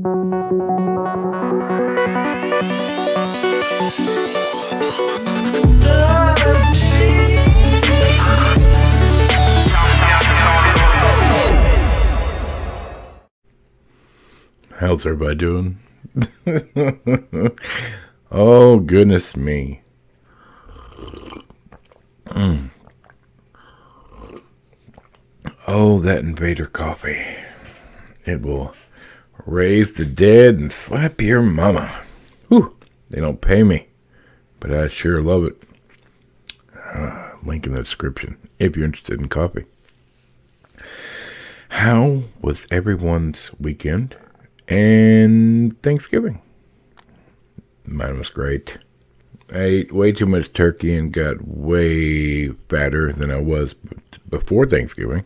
How's everybody doing? Oh, goodness me. Oh, that Invader coffee. It will raise the dead and slap your mama. Whew, they don't pay me, but I sure love it. Link in the description if you're interested in coffee. How was everyone's weekend and Thanksgiving? Mine was great. I ate way too much turkey and got way fatter than I was before Thanksgiving.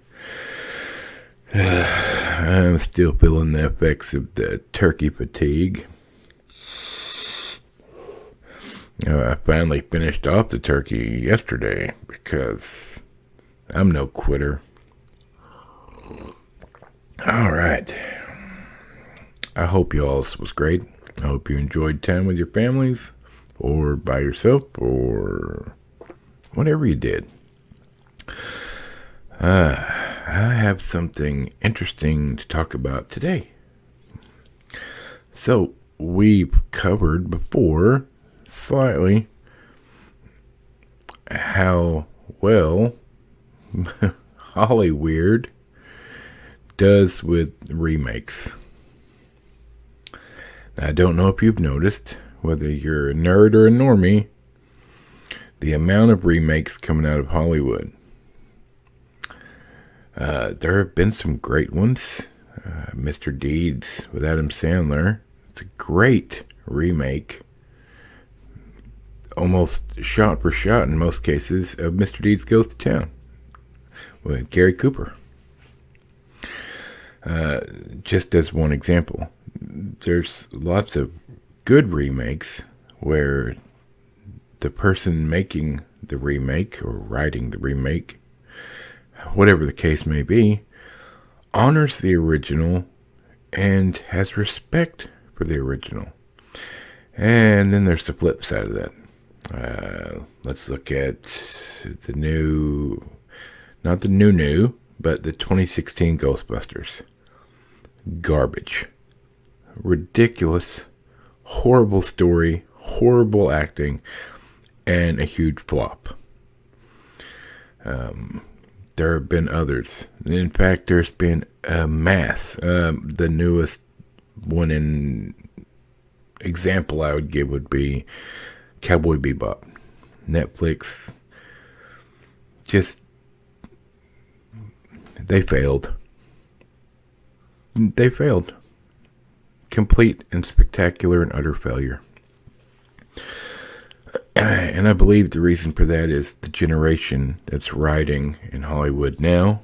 I'm still feeling the effects of the turkey fatigue. I finally finished off the turkey yesterday because I'm no quitter. All right. I hope y'all's was great. I hope you enjoyed time with your families or by yourself or whatever you did. I have something interesting to talk about today. So we've covered before slightly how well Hollywood does with remakes. Now, I don't know if you've noticed, whether you're a nerd or a normie, the amount of remakes coming out of Hollywood. There have been some great ones. Mr. Deeds with Adam Sandler. It's a great remake. Almost shot for shot in most cases of Mr. Deeds Goes to Town with Gary Cooper. Just as one example, there's lots of good remakes where the person making the remake or writing the remake, whatever the case may be, honors the original and has respect for the original. And then there's the flip side of that. Let's look at the new, not the new, but the 2016 Ghostbusters. Garbage. Ridiculous. Horrible story. Horrible acting. And a huge flop. There have been others. In fact, there's been a mass. The newest one in example I would give would be Cowboy Bebop. Netflix just, they failed. They failed. Complete and spectacular and utter failure. And I believe the reason for that is the generation that's writing in Hollywood now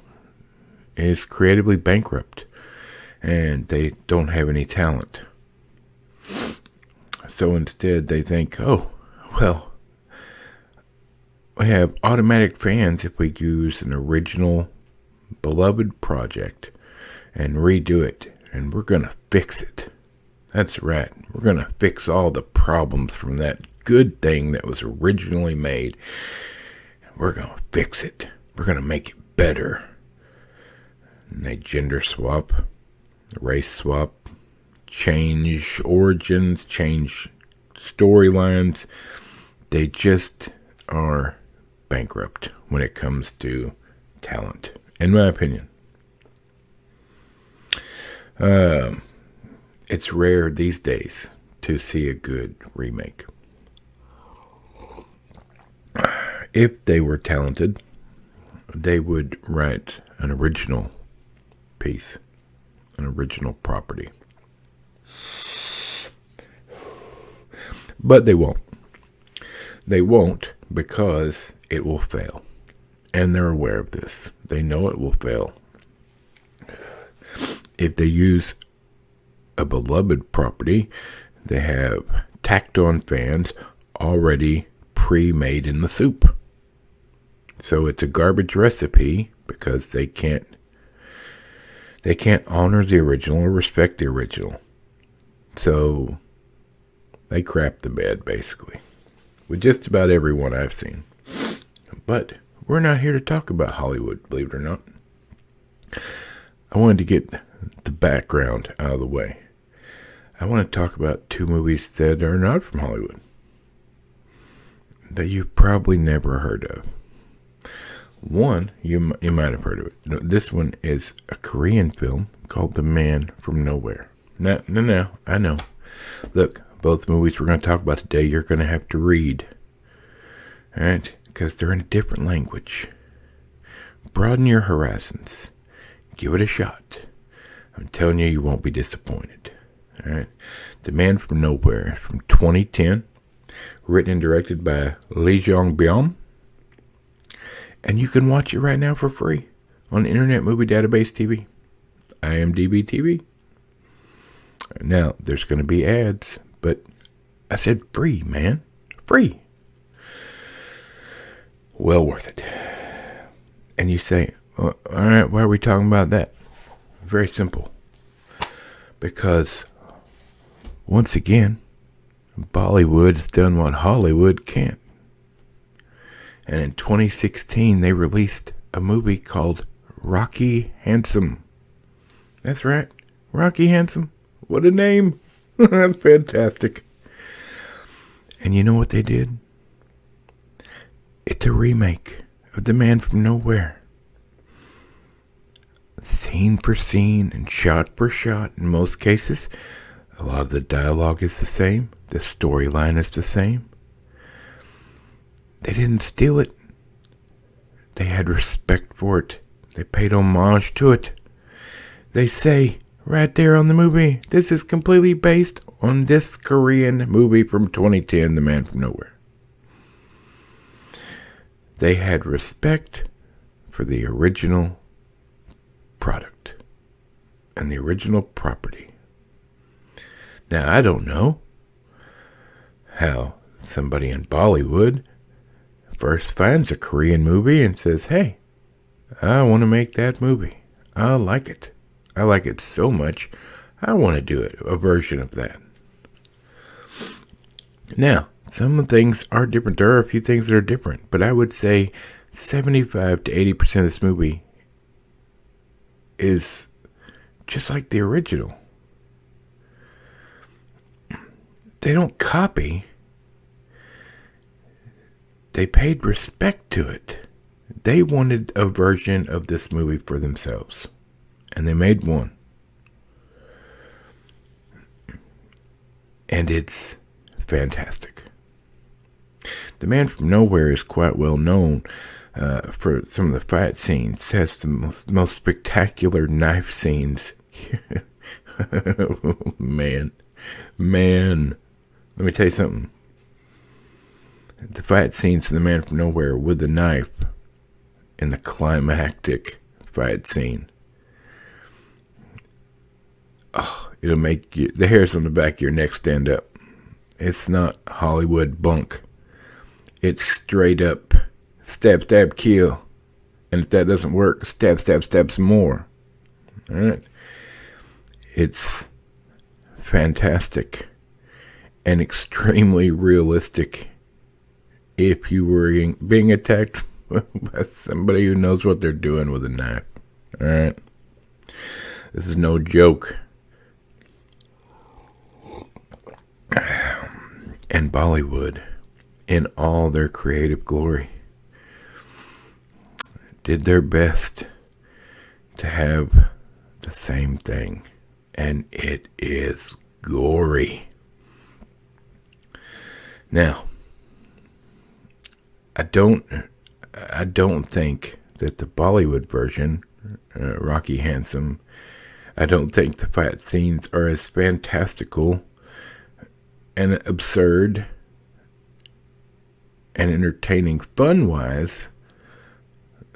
is creatively bankrupt. And they don't have any talent. So instead they think, oh, well, we have automatic fans if we use an original beloved project and redo it, and we're going to fix it. That's right. We're going to fix all the problems from that good thing that was originally made. We're going to fix it. We're going to make it better. And they gender swap, race swap, change origins, change storylines. They just are bankrupt when it comes to talent, in my opinion. It's rare these days to see a good remake. If they were talented, they would write an original piece, an original property. But they won't. They won't because it will fail. And they're aware of this. They know it will fail. If they use a beloved property, they have tacked on fans already pre-made in the soup. So it's a garbage recipe because they can't honor the original or respect the original. So they crap the bed, basically, with just about everyone I've seen. But we're not here to talk about Hollywood, believe it or not. I wanted to get the background out of the way. I want to talk about two movies that are not from Hollywood, that you've probably never heard of. One, you might have heard of it. No, this one is a Korean film called The Man from Nowhere. No, I know. Look, both movies we're going to talk about today, you're going to have to read. Alright? Because they're in a different language. Broaden your horizons. Give it a shot. I'm telling you, you won't be disappointed. Alright? The Man from Nowhere from 2010. Written and directed by Lee Jong-byum. And you can watch it right now for free on Internet Movie Database TV. IMDb TV. Now, there's going to be ads, but I said free, man. Free. Well worth it. And you say, well, all right, why are we talking about that? Very simple. Because, once again, Bollywood has done what Hollywood can't. And in 2016, they released a movie called Rocky Handsome. That's right, Rocky Handsome. What a name. That's fantastic. And you know what they did? It's a remake of The Man from Nowhere. Scene for scene and shot for shot in most cases. A lot of the dialogue is the same. The storyline is the same. They didn't steal it. They had respect for it. They paid homage to it. They say right there on the movie, this is completely based on this Korean movie from 2010, The Man from Nowhere. They had respect for the original product and the original property. Now, I don't know how somebody in Bollywood first finds a Korean movie and says, hey, I want to make that movie. I like it. I like it so much, I want to do it, a version of that. Now, some things are different. There are a few things that are different, but I would say 75 to 80% of this movie is just like the original. They don't copy. They paid respect to it. They wanted a version of this movie for themselves. And they made one. And it's fantastic. The Man from Nowhere is quite well known for some of the fight scenes. It has the most spectacular knife scenes. Man. Let me tell you something. The fight scenes in The Man from Nowhere with the knife in the climactic fight scene. Oh, it'll make the hairs on the back of your neck stand up. It's not Hollywood bunk. It's straight up stab, stab, kill. And if that doesn't work, stab, stab, stab some more. Alright? It's fantastic and extremely realistic if you were being attacked by somebody who knows what they're doing with a knife. Alright? This is no joke. And Bollywood, in all their creative glory, did their best to have the same thing. And it is gory. Now, I don't think that the Bollywood version, Rocky Handsome, I don't think the fight scenes are as fantastical and absurd and entertaining fun-wise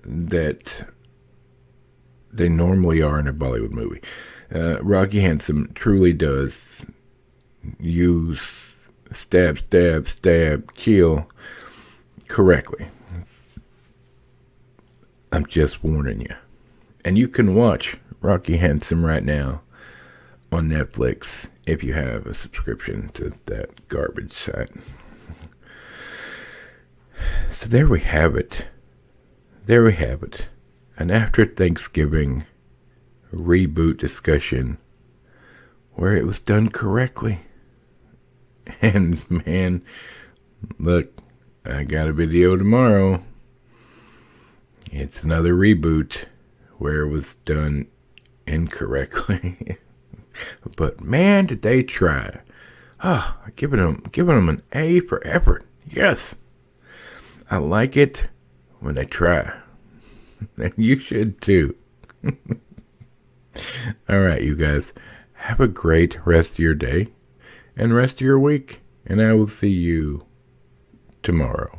that they normally are in a Bollywood movie. Rocky Handsome truly does use stab, stab, stab, kill correctly. I'm just warning you. And you can watch Rocky Handsome right now on Netflix if you have a subscription to that garbage site. So there we have it. There we have it. An after Thanksgiving reboot discussion where it was done correctly. And man, look, I got a video tomorrow. It's another reboot where it was done incorrectly. But man, did they try. Oh, giving them an A for effort. Yes. I like it when they try. And you should too. All right, you guys. Have a great rest of your day and rest of your week. And I will see you tomorrow.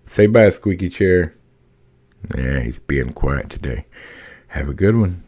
Say bye, Squeaky Chair. Yeah, he's being quiet today. Have a good one.